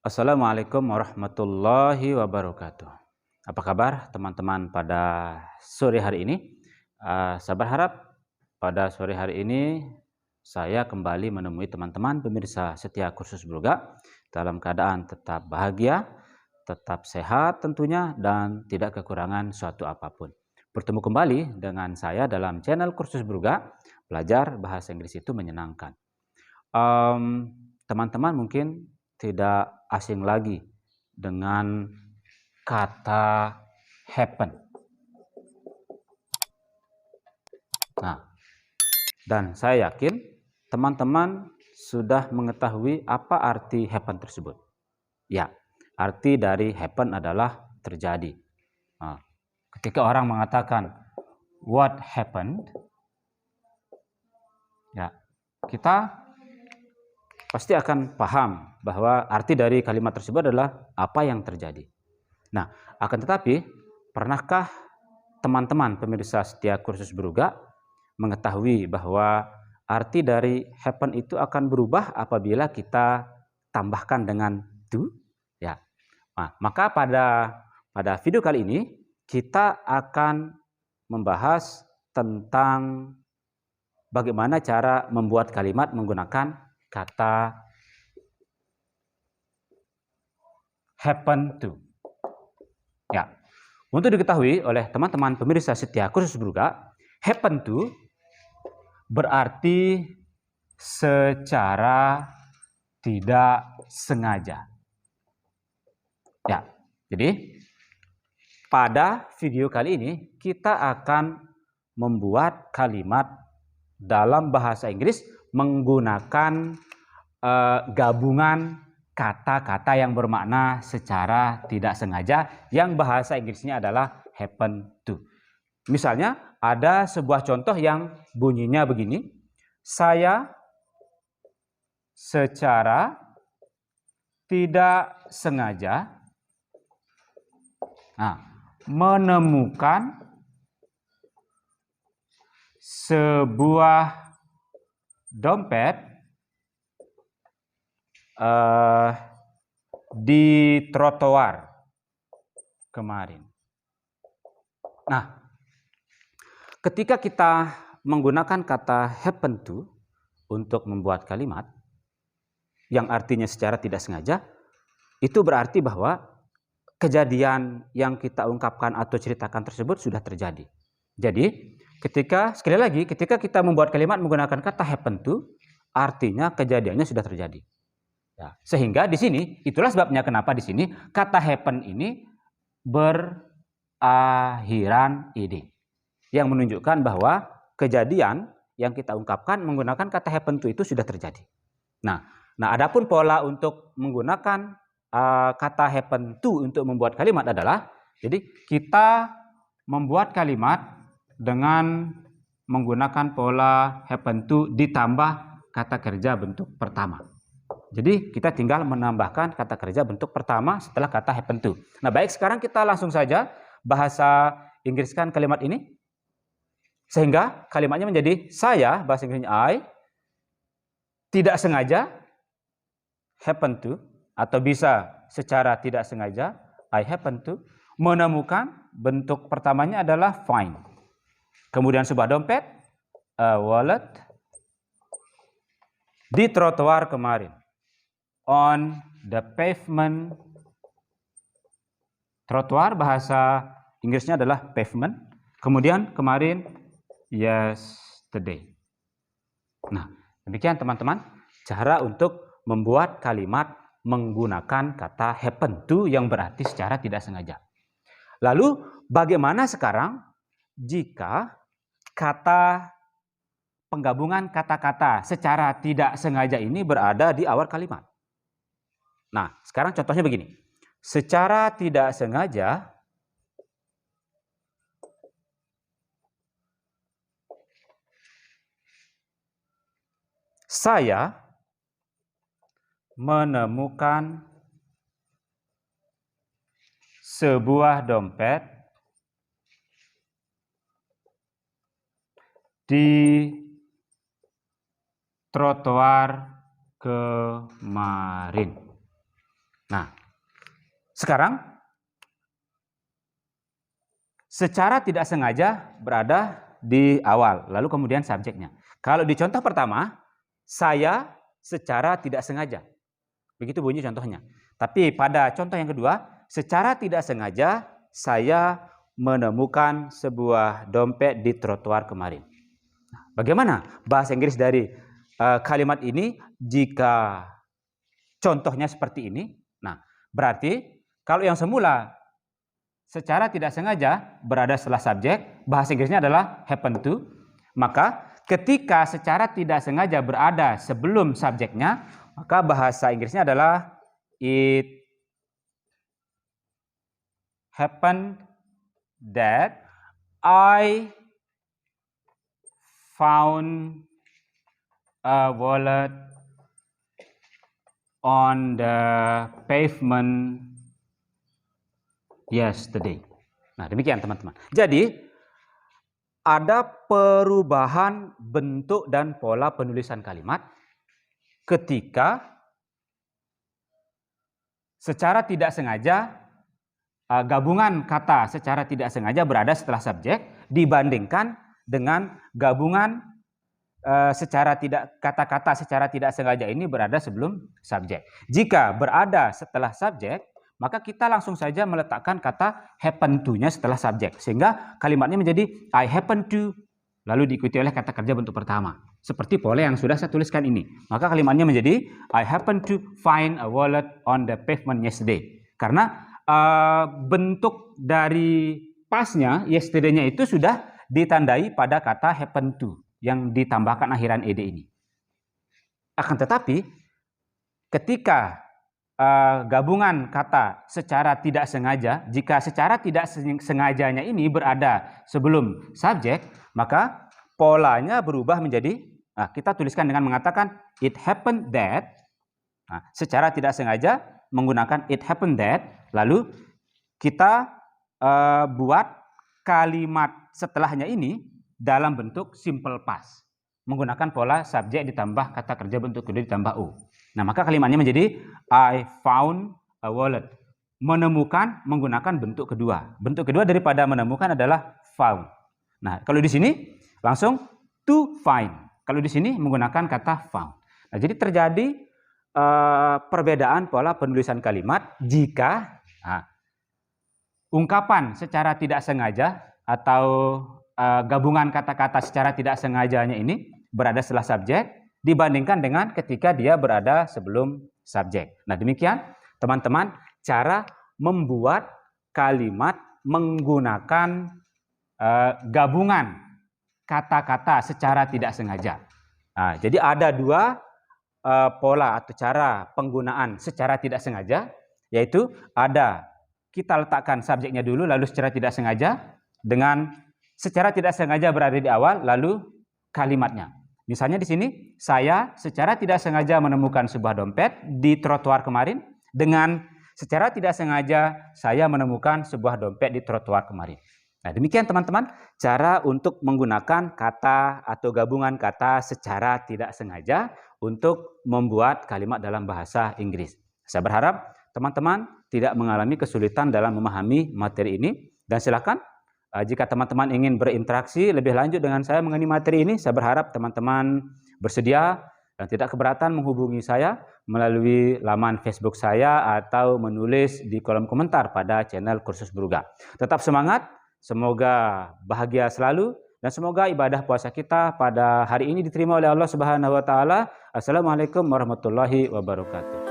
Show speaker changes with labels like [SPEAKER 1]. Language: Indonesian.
[SPEAKER 1] Assalamualaikum warahmatullahi wabarakatuh. Apa kabar teman-teman pada sore hari ini? Saya berharap pada sore hari ini saya kembali menemui teman-teman pemirsa setia kursus Bruga dalam keadaan tetap bahagia, tetap sehat tentunya, dan tidak kekurangan suatu apapun. Bertemu kembali dengan saya dalam channel kursus Bruga, belajar bahasa Inggris itu menyenangkan. Teman-teman mungkin tidak asing lagi dengan kata happen. Nah, dan saya yakin teman-teman sudah mengetahui apa arti happen tersebut. Ya, arti dari happen adalah terjadi. Nah, ketika orang mengatakan what happened, ya, kita pasti akan paham bahwa arti dari kalimat tersebut adalah apa yang terjadi. Nah, akan tetapi, pernahkah teman-teman pemirsa setia kursus Bruga mengetahui bahwa arti dari happen itu akan berubah apabila kita tambahkan dengan do? Ya. Nah, maka pada video kali ini kita akan membahas tentang bagaimana cara membuat kalimat menggunakan kata happen to. Ya. Untuk diketahui oleh teman-teman pemirsa setia kursus Bruga, happen to berarti secara tidak sengaja. Ya. Jadi pada video kali ini kita akan membuat kalimat dalam bahasa Inggris menggunakan gabungan kata-kata yang bermakna secara tidak sengaja yang bahasa Inggrisnya adalah happen to. Misalnya ada sebuah contoh yang bunyinya begini. Saya secara tidak sengaja menemukan sebuah dompet di trotoar kemarin. Nah, ketika kita menggunakan kata happen to untuk membuat kalimat yang artinya secara tidak sengaja, itu berarti bahwa kejadian yang kita ungkapkan atau ceritakan tersebut sudah terjadi. Jadi, sekali lagi, ketika kita membuat kalimat menggunakan kata happen to, artinya kejadiannya sudah terjadi. Ya, sehingga di sini, itulah sebabnya kenapa di sini kata happen ini berakhiran ed, yang menunjukkan bahwa kejadian yang kita ungkapkan menggunakan kata happen to itu sudah terjadi. Nah, adapun pola untuk menggunakan kata happen to untuk membuat kalimat adalah, jadi kita membuat kalimat dengan menggunakan pola happen to ditambah kata kerja bentuk pertama. Jadi kita tinggal menambahkan kata kerja bentuk pertama setelah kata happen to. Nah, baik, sekarang kita langsung saja bahasa Inggriskan kalimat ini. Sehingga kalimatnya menjadi saya, bahasa Inggrisnya I, tidak sengaja, happen to, atau bisa secara tidak sengaja, I happen to, menemukan, bentuk pertamanya adalah find. Kemudian sebuah dompet, a wallet, di trotoar kemarin. On the pavement. Trotoar bahasa Inggrisnya adalah pavement. Kemudian kemarin, yesterday. Nah, demikian teman-teman cara untuk membuat kalimat menggunakan kata happen to yang berarti secara tidak sengaja. Lalu bagaimana sekarang jika kata penggabungan kata-kata secara tidak sengaja ini berada di awal kalimat? Nah, sekarang contohnya begini. Secara tidak sengaja saya menemukan sebuah dompet di trotoar kemarin. Nah, sekarang secara tidak sengaja berada di awal, lalu kemudian subjeknya. Kalau di contoh pertama, saya secara tidak sengaja. Begitu bunyi contohnya. Tapi pada contoh yang kedua, secara tidak sengaja saya menemukan sebuah dompet di trotoar kemarin. Bagaimana bahasa Inggris dari kalimat ini jika contohnya seperti ini? Nah, berarti kalau yang semula secara tidak sengaja berada setelah subjek, bahasa Inggrisnya adalah happen to. Maka ketika secara tidak sengaja berada sebelum subjeknya, maka bahasa Inggrisnya adalah it happened that I found a wallet on the pavement yesterday. Nah, demikian teman-teman. Jadi, ada perubahan bentuk dan pola penulisan kalimat ketika secara tidak sengaja gabungan kata secara tidak sengaja berada setelah subjek dibandingkan dengan gabungan kata-kata secara tidak sengaja ini berada sebelum subjek. Jika berada setelah subjek, maka kita langsung saja meletakkan kata happen to-nya setelah subjek. Sehingga kalimatnya menjadi I happen to, lalu diikuti oleh kata kerja bentuk pertama. Seperti pola yang sudah saya tuliskan ini. Maka kalimatnya menjadi I happen to find a wallet on the pavement yesterday. Karena bentuk dari pasnya, yesterday-nya itu sudah ditandai pada kata happen to yang ditambahkan akhiran ed ini. Akan tetapi, ketika gabungan kata secara tidak sengaja, jika secara tidak sengajanya ini berada sebelum subjek, maka polanya berubah menjadi, kita tuliskan dengan mengatakan it happened that, secara tidak sengaja menggunakan it happened that, lalu kita buat kalimat setelahnya ini dalam bentuk simple past, menggunakan pola subjek ditambah kata kerja bentuk kedua ditambah u. Nah, maka kalimatnya menjadi I found a wallet. Menemukan menggunakan bentuk kedua. Bentuk kedua daripada menemukan adalah found. Nah, kalau di sini langsung to find. Kalau di sini menggunakan kata found. Nah, jadi terjadi perbedaan pola penulisan kalimat jika ungkapan secara tidak sengaja atau gabungan kata-kata secara tidak sengajanya ini berada setelah subjek dibandingkan dengan ketika dia berada sebelum subjek. Nah, demikian teman-teman cara membuat kalimat menggunakan gabungan kata-kata secara tidak sengaja. Nah, jadi ada dua pola atau cara penggunaan secara tidak sengaja, yaitu ada kita letakkan subjeknya dulu lalu secara tidak sengaja, dengan secara tidak sengaja berada di awal lalu kalimatnya. Misalnya di sini saya secara tidak sengaja menemukan sebuah dompet di trotoar kemarin, dengan secara tidak sengaja saya menemukan sebuah dompet di trotoar kemarin. Nah, demikian teman-teman cara untuk menggunakan kata atau gabungan kata secara tidak sengaja untuk membuat kalimat dalam bahasa Inggris. Saya berharap teman-teman tidak mengalami kesulitan dalam memahami materi ini, dan silakan jika teman-teman ingin berinteraksi lebih lanjut dengan saya mengenai materi ini, saya berharap teman-teman bersedia dan tidak keberatan menghubungi saya melalui laman Facebook saya atau menulis di kolom komentar pada channel Kursus Bruga. Tetap semangat, semoga bahagia selalu, dan semoga ibadah puasa kita pada hari ini diterima oleh Allah Subhanahu wa taala. Assalamualaikum warahmatullahi wabarakatuh.